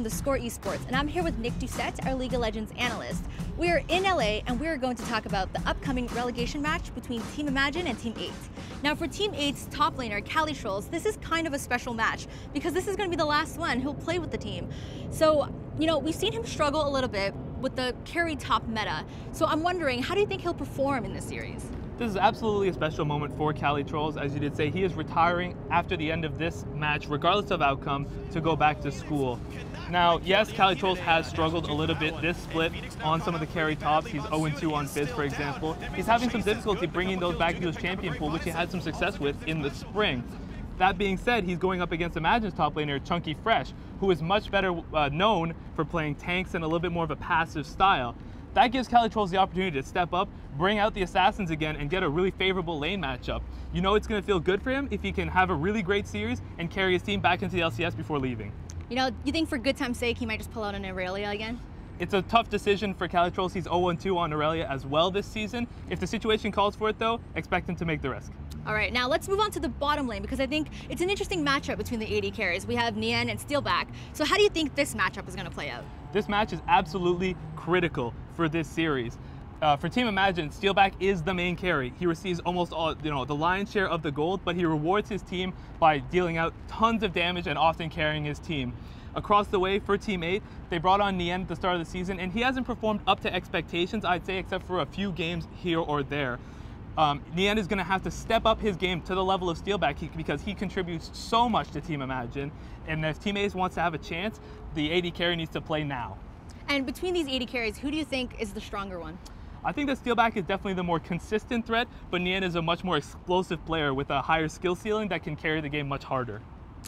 theScore eSports, and I'm here with Nick Doucette, our League of Legends analyst. We are in LA, and we are going to talk about the upcoming relegation match between Team Imagine and Team 8. Now, for Team 8's top laner, Cali Trolls, this is kind of a special match because this is going to be the last one who'll play with the team. So, you know, we've seen him struggle a little bit with the carry top meta. So I'm wondering, how do you think he'll perform in this series? This is absolutely a special moment for Cali Trolls. As you did say, he is retiring after the end of this match, regardless of outcome, to go back to school. Now, yes, Cali Trolls has struggled a little bit this split on some of the carry tops. He's 0-2 on Fizz, for example. He's having some difficulty bringing those back into his champion pool, which he had some success with in the spring. That being said, he's going up against Imagine's top laner, Chunky Fresh, who is much better known for playing tanks and a little bit more of a passive style. That gives Cali Trolls the opportunity to step up, bring out the Assassins again, and get a really favorable lane matchup. You know it's going to feel good for him if he can have a really great series and carry his team back into the LCS before leaving. You know, you think for good time's sake he might just pull out an Aurelia again? It's a tough decision for Cali Trolls. He's 0-2 on Aurelia as well this season. If the situation calls for it, though, expect him to make the risk. All right, now let's move on to the bottom lane because I think it's an interesting matchup between the AD carries. We have Nian and Steelback. So how do you think this matchup is going to play out? This match is absolutely critical for this series. For Team Imagine, Steelback is the main carry. He receives almost all, the lion's share of the gold, but he rewards his team by dealing out tons of damage and often carrying his team. Across the way for Team 8, they brought on Nian at the start of the season, and he hasn't performed up to expectations, I'd say, except for a few games here or there. Nian is going to have to step up his game to the level of Steelback because he contributes so much to Team Imagine, and if Team 8 wants to have a chance, the AD carry needs to play now. And between these AD carries, who do you think is the stronger one? I think that Steelback is definitely the more consistent threat, but Nian is a much more explosive player with a higher skill ceiling that can carry the game much harder.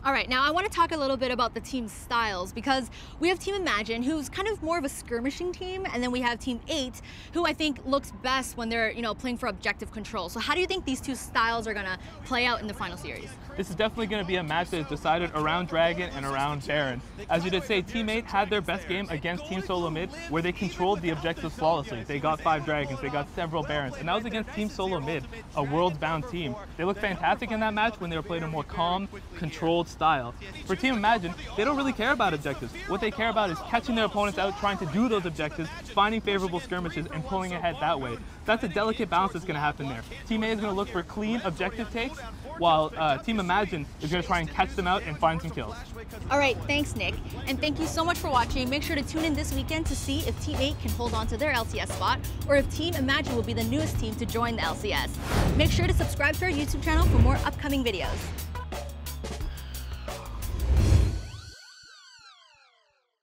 All right, now I want to talk a little bit about the team styles because we have Team Imagine, who's kind of more of a skirmishing team, and then we have Team 8, who I think looks best when they're, playing for objective control. So how do you think these two styles are going to play out in the final series? This is definitely going to be a match that is decided around Dragon and around Baron. As you did say, Team 8 had their best game against Team Solo Mid, where they controlled the objectives flawlessly. They got 5 Dragons, they got several Barons, and that was against Team Solo Mid, a world-bound team. They looked fantastic in that match when they were playing a more calm, controlled style. For Team Imagine, they don't really care about objectives. What they care about is catching their opponents out, trying to do those objectives, finding favorable skirmishes, and pulling ahead that way. That's a delicate balance that's going to happen there. Team A is going to look for clean objective takes, while Team Imagine is going to try and catch them out and find some kills. All right, thanks, Nick. And thank you so much for watching. Make sure to tune in this weekend to see if Team 8 can hold on to their LCS spot, or if Team Imagine will be the newest team to join the LCS. Make sure to subscribe to our YouTube channel for more upcoming videos.